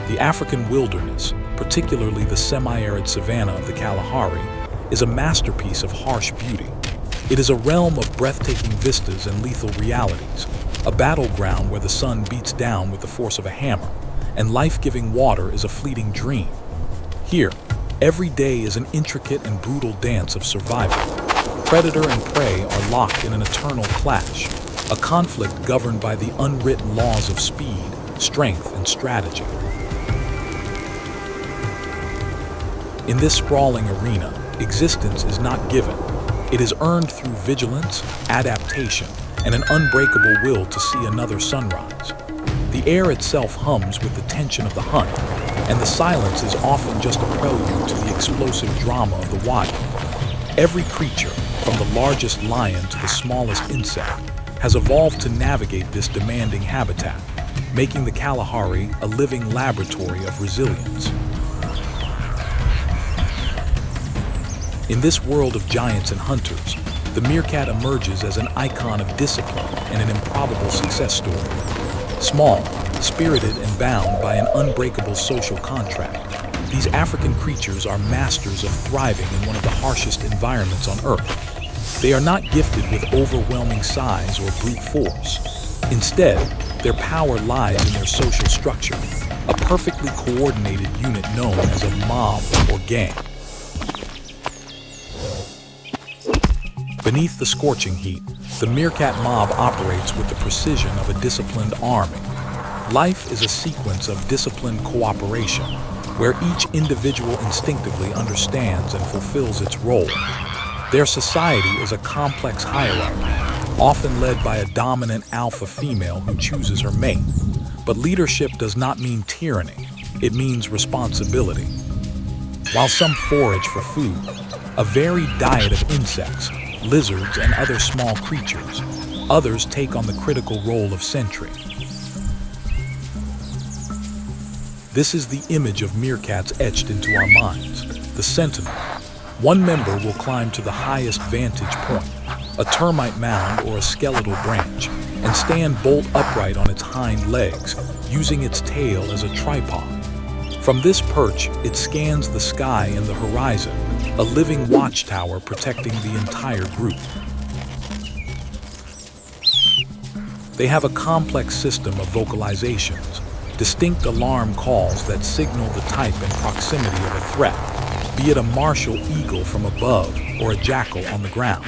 The African wilderness, particularly the semi-arid savanna of the Kalahari, is a masterpiece of harsh beauty. It is a realm of breathtaking vistas and lethal realities, a battleground where the sun beats down with the force of a hammer, and life-giving water is a fleeting dream. Here, every day is an intricate and brutal dance of survival. Predator and prey are locked in an eternal clash, a conflict governed by the unwritten laws of speed, strength, and strategy. In this sprawling arena, existence is not given. It is earned through vigilance, adaptation, and an unbreakable will to see another sunrise. The air itself hums with the tension of the hunt, and the silence is often just a prelude to the explosive drama of the wild. Every creature, from the largest lion to the smallest insect, has evolved to navigate this demanding habitat, making the Kalahari a living laboratory of resilience. In this world of giants and hunters, the meerkat emerges as an icon of discipline and an improbable success story. Small, spirited, and bound by an unbreakable social contract, these African creatures are masters of thriving in one of the harshest environments on Earth. They are not gifted with overwhelming size or brute force. Instead, their power lies in their social structure, a perfectly coordinated unit known as a mob or gang. Beneath the scorching heat, the meerkat mob operates with the precision of a disciplined army. Life is a sequence of disciplined cooperation, where each individual instinctively understands and fulfills its role. Their society is a complex hierarchy, often led by a dominant alpha female who chooses her mate. But leadership does not mean tyranny, it means responsibility. While some forage for food, a varied diet of insects, lizards, and other small creatures, others take on the critical role of sentry. This is the image of meerkats etched into our minds, the sentinel. One member will climb to the highest vantage point, a termite mound or a skeletal branch, and stand bolt upright on its hind legs, using its tail as a tripod. From this perch, it scans the sky and the horizon, a living watchtower protecting the entire group. They have a complex system of vocalizations, distinct alarm calls that signal the type and proximity of a threat, be it a martial eagle from above or a jackal on the ground.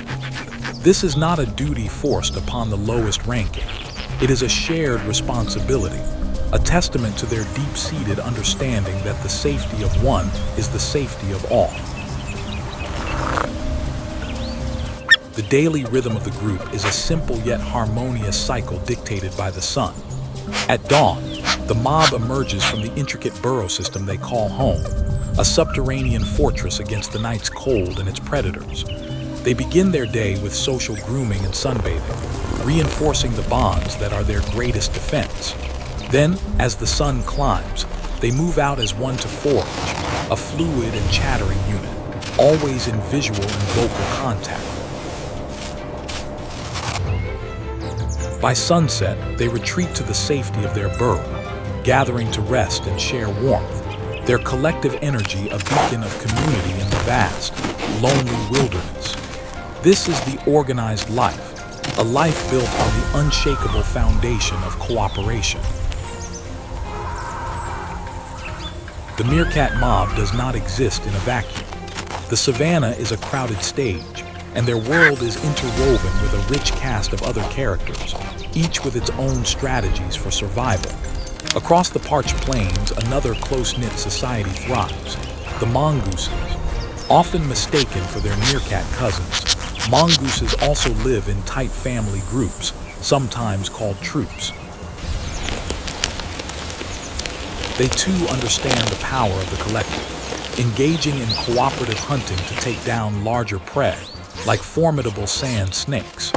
This is not a duty forced upon the lowest ranking. It is a shared responsibility, a testament to their deep-seated understanding that the safety of one is the safety of all. The daily rhythm of the group is a simple yet harmonious cycle dictated by the sun. At dawn, the mob emerges from the intricate burrow system they call home, a subterranean fortress against the night's cold and its predators. They begin their day with social grooming and sunbathing, reinforcing the bonds that are their greatest defense. Then, as the sun climbs, they move out as one to forage, a fluid and chattering unit, always in visual and vocal contact. By sunset, they retreat to the safety of their burrow, gathering to rest and share warmth, their collective energy a beacon of community in the vast, lonely wilderness. This is the organized life, a life built on the unshakable foundation of cooperation. The meerkat mob does not exist in a vacuum. The savanna is a crowded stage, and their world is interwoven with a rich cast of other characters, each with its own strategies for survival. Across the parched plains, another close-knit society thrives, the mongooses. Often mistaken for their meerkat cousins, mongooses also live in tight family groups, sometimes called troops. They too understand the power of the collective, engaging in cooperative hunting to take down larger prey, like formidable sand snakes.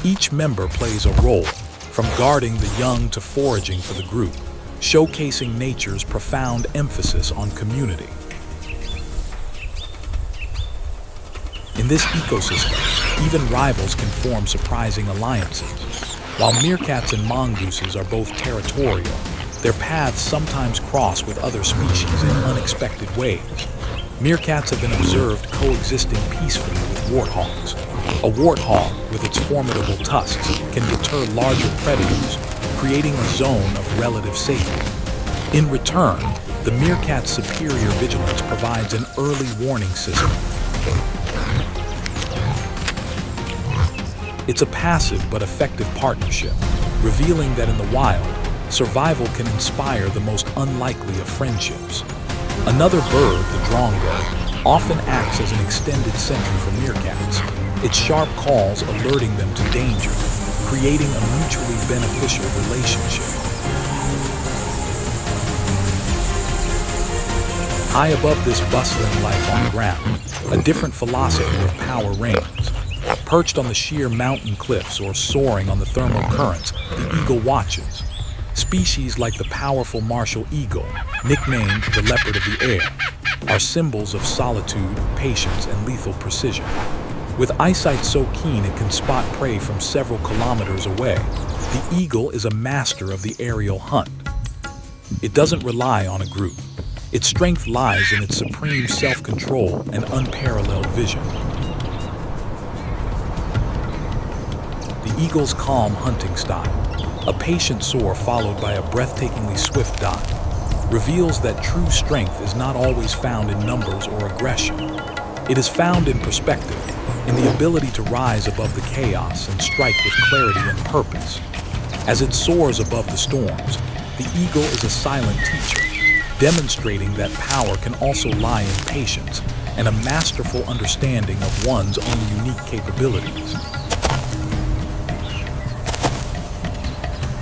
Each member plays a role, from guarding the young to foraging for the group, showcasing nature's profound emphasis on community. In this ecosystem, even rivals can form surprising alliances. While meerkats and mongooses are both territorial, Their paths sometimes cross with other species in unexpected ways. Meerkats have been observed coexisting peacefully with warthogs. A warthog, with its formidable tusks, can deter larger predators, creating a zone of relative safety. In return, the meerkat's superior vigilance provides an early warning system. It's a passive but effective partnership, revealing that in the wild, survival can inspire the most unlikely of friendships. Another bird, the drongo, often acts as an extended sentry for meerkats, its sharp calls alerting them to danger, creating a mutually beneficial relationship. High above this bustling life on the ground, a different philosophy of power reigns. Perched on the sheer mountain cliffs or soaring on the thermal currents, the eagle watches. Species like the powerful martial eagle, nicknamed the leopard of the air, are symbols of solitude, patience, and lethal precision. With eyesight so keen it can spot prey from several kilometers away, the eagle is a master of the aerial hunt. It doesn't rely on a group. Its strength lies in its supreme self-control and unparalleled vision. The eagle's calm hunting style, a patient soar followed by a breathtakingly swift dive, reveals that true strength is not always found in numbers or aggression. It is found in perspective, in the ability to rise above the chaos and strike with clarity and purpose. As it soars above the storms, the eagle is a silent teacher, demonstrating that power can also lie in patience and a masterful understanding of one's own unique capabilities.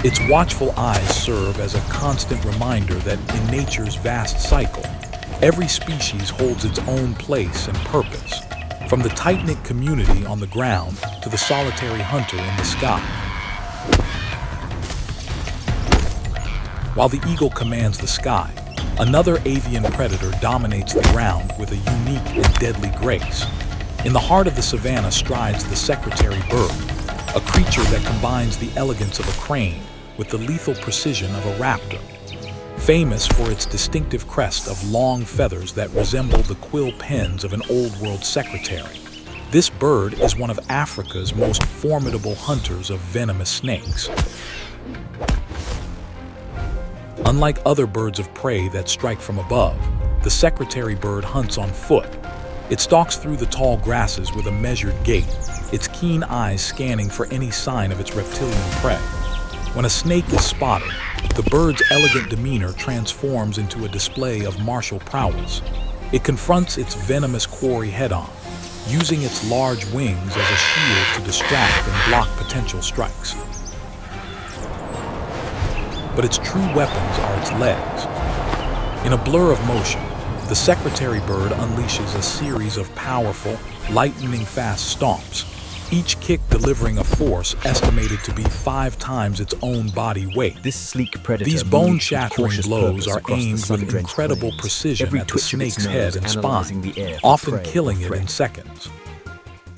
Its watchful eyes serve as a constant reminder that in nature's vast cycle, every species holds its own place and purpose, from the tight-knit community on the ground to the solitary hunter in the sky. While the eagle commands the sky, another avian predator dominates the ground with a unique and deadly grace. In the heart of the savanna strides the secretary bird, a creature that combines the elegance of a crane with the lethal precision of a raptor. Famous for its distinctive crest of long feathers that resemble the quill pens of an old-world secretary, this bird is one of Africa's most formidable hunters of venomous snakes. Unlike other birds of prey that strike from above, the secretary bird hunts on foot. It stalks through the tall grasses with a measured gait, its keen eyes scanning for any sign of its reptilian prey. When a snake is spotted, the bird's elegant demeanor transforms into a display of martial prowess. It confronts its venomous quarry head-on, using its large wings as a shield to distract and block potential strikes. But its true weapons are its legs. In a blur of motion, the secretary bird unleashes a series of powerful, lightning-fast stomps, each kick delivering a force estimated to be 5 times its own body weight. This sleek predator These bone-shattering blows are aimed with incredible precision at the snake's head and spine, often killing it in seconds.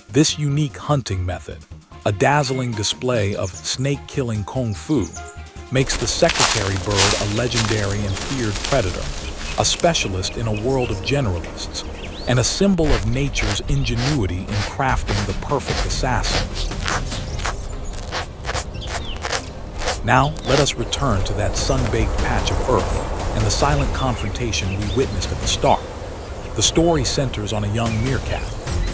This unique hunting method, a dazzling display of snake-killing kung fu, makes the secretary bird a legendary and feared predator, a specialist in a world of generalists, and a symbol of nature's ingenuity in crafting the perfect assassin. Now, let us return to that sun-baked patch of earth and the silent confrontation we witnessed at the start. The story centers on a young meerkat,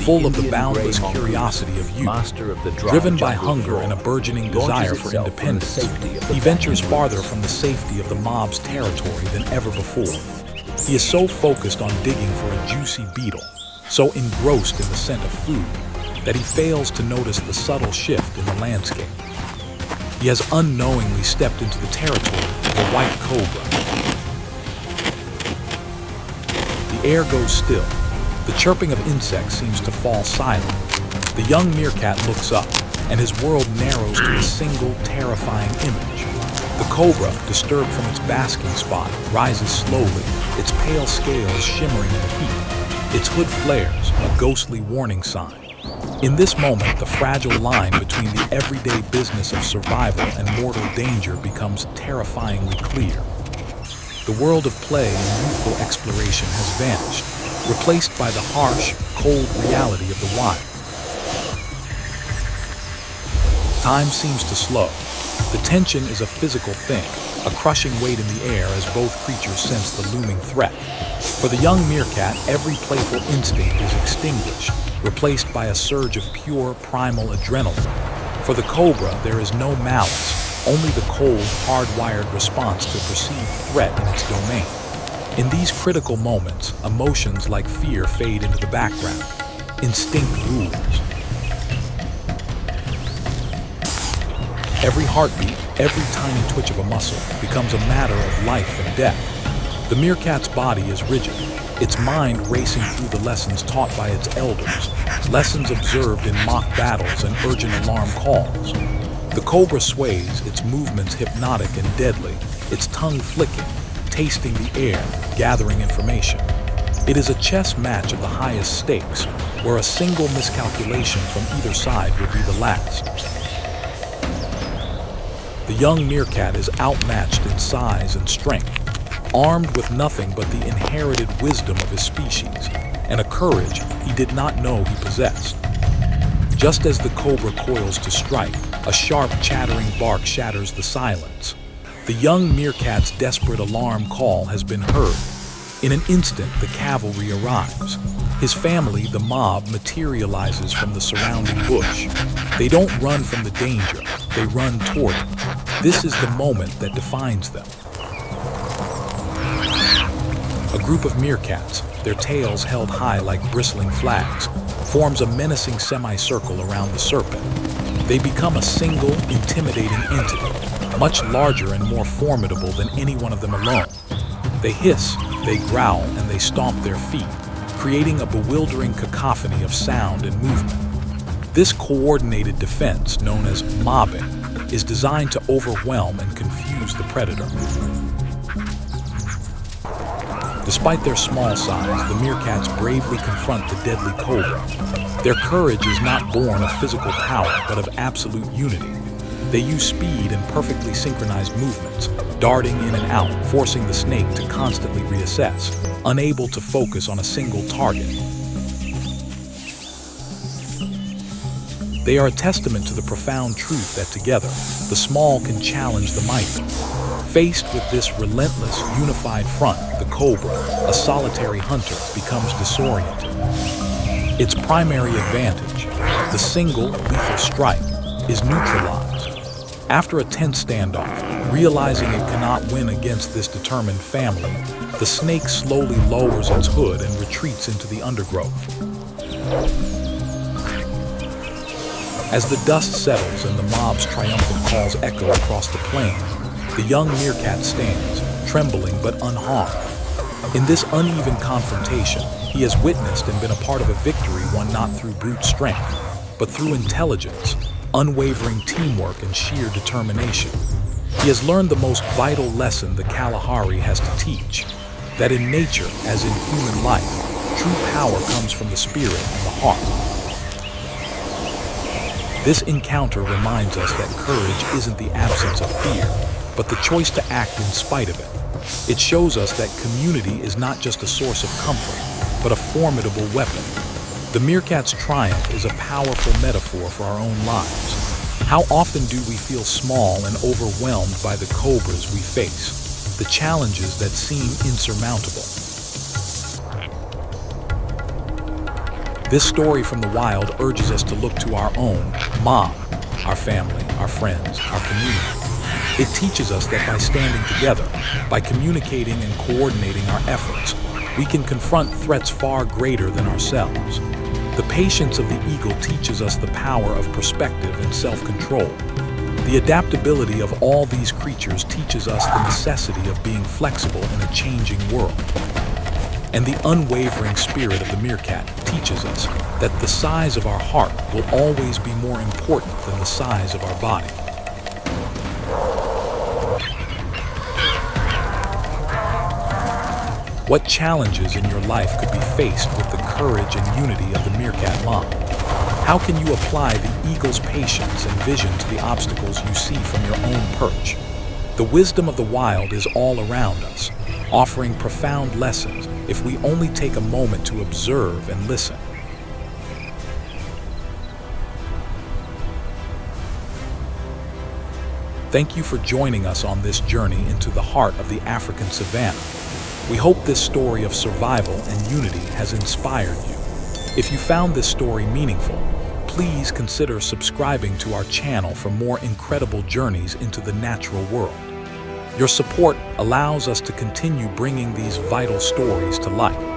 full of the boundless curiosity of youth. Driven by hunger and a burgeoning desire for independence, he ventures farther from the safety of the mob's territory than ever before. He is so focused on digging for a juicy beetle, so engrossed in the scent of food, that he fails to notice the subtle shift in the landscape. He has unknowingly stepped into the territory of a white cobra. The air goes still. The chirping of insects seems to fall silent. The young meerkat looks up, and his world narrows to a single terrifying image. The cobra, disturbed from its basking spot, rises slowly, its pale scales shimmering in the heat. Its hood flares, a ghostly warning sign. In this moment, the fragile line between the everyday business of survival and mortal danger becomes terrifyingly clear. The world of play and youthful exploration has vanished, replaced by the harsh, cold reality of the wild. Time seems to slow. The tension is a physical thing, a crushing weight in the air as both creatures sense the looming threat. For the young meerkat, every playful instinct is extinguished, replaced by a surge of pure, primal adrenaline. For the cobra, there is no malice, only the cold, hardwired response to perceived threat in its domain. In these critical moments, emotions like fear fade into the background. Instinct rules. Every heartbeat, every tiny twitch of a muscle becomes a matter of life and death. The meerkat's body is rigid, its mind racing through the lessons taught by its elders, lessons observed in mock battles and urgent alarm calls. The cobra sways, its movements hypnotic and deadly, its tongue flicking, tasting the air, gathering information. It is a chess match of the highest stakes, where a single miscalculation from either side will be the last. The young meerkat is outmatched in size and strength, armed with nothing but the inherited wisdom of his species, and a courage he did not know he possessed. Just as the cobra coils to strike, a sharp, chattering bark shatters the silence. The young meerkat's desperate alarm call has been heard. In an instant, the cavalry arrives. His family, the mob, materializes from the surrounding bush. They don't run from the danger, they run toward it. This is the moment that defines them. A group of meerkats, their tails held high like bristling flags, forms a menacing semicircle around the serpent. They become a single, intimidating entity, much larger and more formidable than any one of them alone. They hiss, they growl, and they stomp their feet, creating a bewildering cacophony of sound and movement. This coordinated defense, known as mobbing, is designed to overwhelm and confuse the predator. Despite their small size, the meerkats bravely confront the deadly cobra. Their courage is not born of physical power, but of absolute unity. They use speed and perfectly synchronized movements, darting in and out, forcing the snake to constantly reassess, unable to focus on a single target. They are a testament to the profound truth that together, the small can challenge the mighty. Faced with this relentless, unified front, the cobra, a solitary hunter, becomes disoriented. Its primary advantage, the single lethal strike, is neutralized. After a tense standoff, realizing it cannot win against this determined family, the snake slowly lowers its hood and retreats into the undergrowth. As the dust settles and the mob's triumphant calls echo across the plain, the young meerkat stands, trembling but unharmed. In this uneven confrontation, he has witnessed and been a part of a victory won not through brute strength, but through intelligence, unwavering teamwork, and sheer determination. He has learned the most vital lesson the Kalahari has to teach, that in nature, as in human life, true power comes from the spirit and the heart. This encounter reminds us that courage isn't the absence of fear, but the choice to act in spite of it. It shows us that community is not just a source of comfort, but a formidable weapon. The meerkat's triumph is a powerful metaphor for our own lives. How often do we feel small and overwhelmed by the cobras we face, the challenges that seem insurmountable? This story from the wild urges us to look to our own mob, our family, our friends, our community. It teaches us that by standing together, by communicating and coordinating our efforts, we can confront threats far greater than ourselves. The patience of the eagle teaches us the power of perspective and self-control. The adaptability of all these creatures teaches us the necessity of being flexible in a changing world. And the unwavering spirit of the meerkat teaches us that the size of our heart will always be more important than the size of our body. What challenges in your life could be faced with the courage and unity of the meerkat mob? How can you apply the eagle's patience and vision to the obstacles you see from your own perch? The wisdom of the wild is all around us, offering profound lessons if we only take a moment to observe and listen. Thank you for joining us on this journey into the heart of the African savanna. We hope this story of survival and unity has inspired you. If you found this story meaningful, please consider subscribing to our channel for more incredible journeys into the natural world. Your support allows us to continue bringing these vital stories to light.